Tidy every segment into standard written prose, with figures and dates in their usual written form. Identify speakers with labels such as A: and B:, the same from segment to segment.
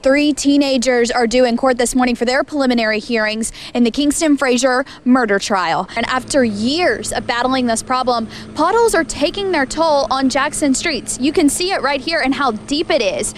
A: 3 teenagers are due in court this morning for their preliminary hearings in the Kingston Frazier murder trial. And after years of battling this problem, potholes are taking their toll on Jackson streets. You can see it right here and how deep it is.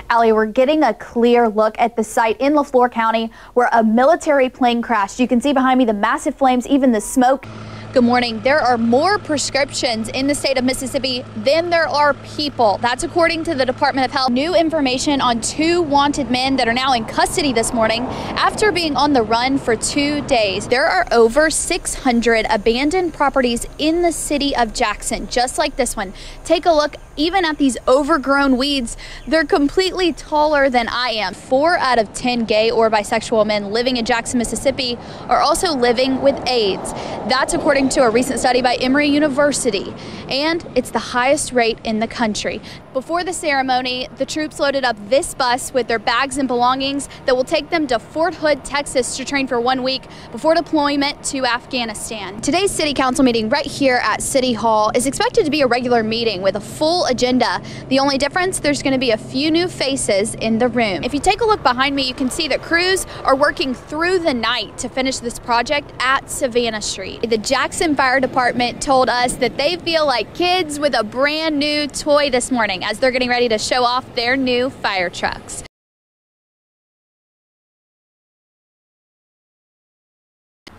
A: Allie, we're getting a clear look at the site in LaFleur County where a military plane crashed. You can see behind me the massive flames, even the smoke. Good morning. There are more prescriptions in the state of Mississippi than there are people. That's according to the Department of Health. New information on 2 wanted men that are now in custody this morning after being on the run for 2 days. There are over 600 abandoned properties in the city of Jackson, just like this one. Take a look even at these overgrown weeds. They're completely taller than I am. 4 out of 10 gay or bisexual men living in Jackson, Mississippi are also living with AIDS. That's according to a recent study by Emory University, and it's the highest rate in the country. Before the ceremony, the troops loaded up this bus with their bags and belongings that will take them to Fort Hood, Texas to train for 1 week before deployment to Afghanistan. Today's city council meeting right here at City Hall is expected to be a regular meeting with a full agenda. The only difference, there's going to be a few new faces in the room. If you take a look behind me, you can see that crews are working through the night to finish this project at Savannah Street. The Jackson Fire Department told us that they feel like kids with a brand new toy this morning as they're getting ready to show off their new fire trucks.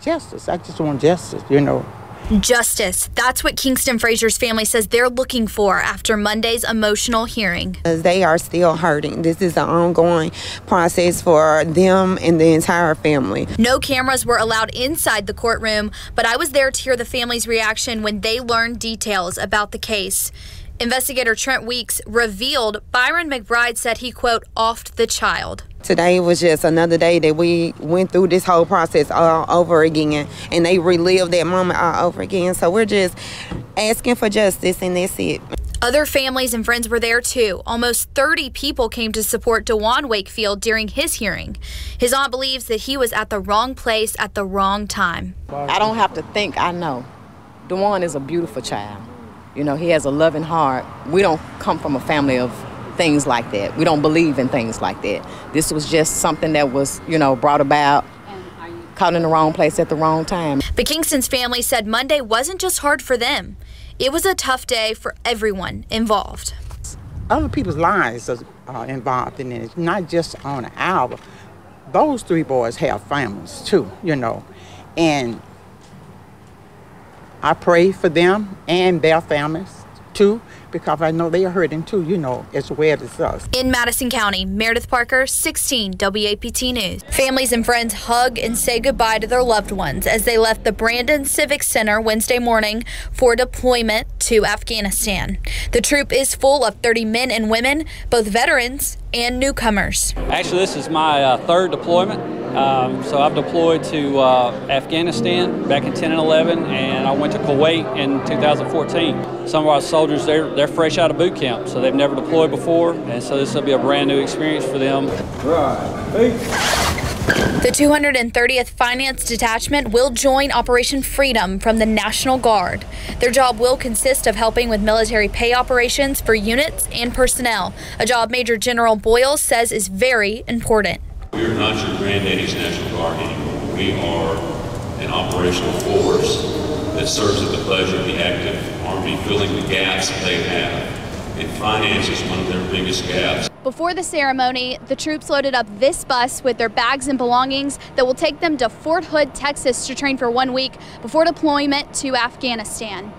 B: Justice. I just want justice, you know.
A: Justice. That's what Kingston Frazier's family says they're looking for after Monday's emotional hearing.
C: They are still hurting. This is an ongoing process for them and the entire family.
A: No cameras were allowed inside the courtroom, but I was there to hear the family's reaction when they learned details about the case. Investigator Trent Weeks revealed Byron McBride said he, quote, offed the child.
C: Today was just another day that we went through this whole process all over again, and they relived that moment all over again. So we're just asking for justice, and that's it.
A: Other families and friends were there too. Almost 30 people came to support DeJuan Wakefield during his hearing. His aunt believes that he was at the wrong place at the wrong time.
D: I don't have to think, I know. DeJuan is a beautiful child. You know, he has a loving heart. We don't come from a family of things like that. We don't believe in things like that. This was just something that was, you know, brought about, caught in the wrong place at the wrong time.
A: But Kingston's family said Monday wasn't just hard for them. It was a tough day for everyone involved.
B: Other people's lives are involved in it, not just on our. Those 3 boys have families too, you know, and I pray for them and their families too, because I know they are hurting too, you know, as well as us.
A: In Madison County, Meredith Parker, 16 WAPT News. Families and friends hug and say goodbye to their loved ones as they left the Brandon Civic Center Wednesday morning for deployment to Afghanistan. The troop is full of 30 men and women, both veterans and newcomers.
E: Actually, this is my 3rd deployment. So I've deployed to Afghanistan back in 10 and 11, and I went to Kuwait in 2014. Some of our soldiers, they're fresh out of boot camp, so they've never deployed before, and so this will be a brand new experience for them.
A: The 230th Finance Detachment will join Operation Freedom from the National Guard. Their job will consist of helping with military pay operations for units and personnel, a job Major General Boyle says is very important.
F: We are not your granddaddy's National Guard anymore. We are an operational force that serves at the pleasure of the active Army, filling the gaps that they have. And finance is one of their biggest gaps.
A: Before the ceremony, the troops loaded up this bus with their bags and belongings that will take them to Fort Hood, Texas to train for 1 week before deployment to Afghanistan.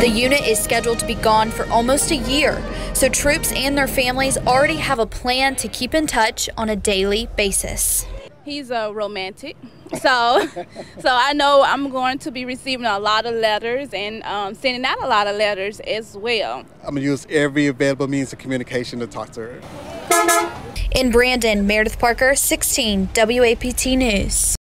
A: The unit is scheduled to be gone for almost a year, so troops and their families already have a plan to keep in touch on a daily basis.
G: He's a romantic, so I know I'm going to be receiving a lot of letters and sending out a lot of letters as well.
H: I'm going to use every available means of communication to talk to her.
A: In Brandon, Meredith Parker, 16 WAPT News.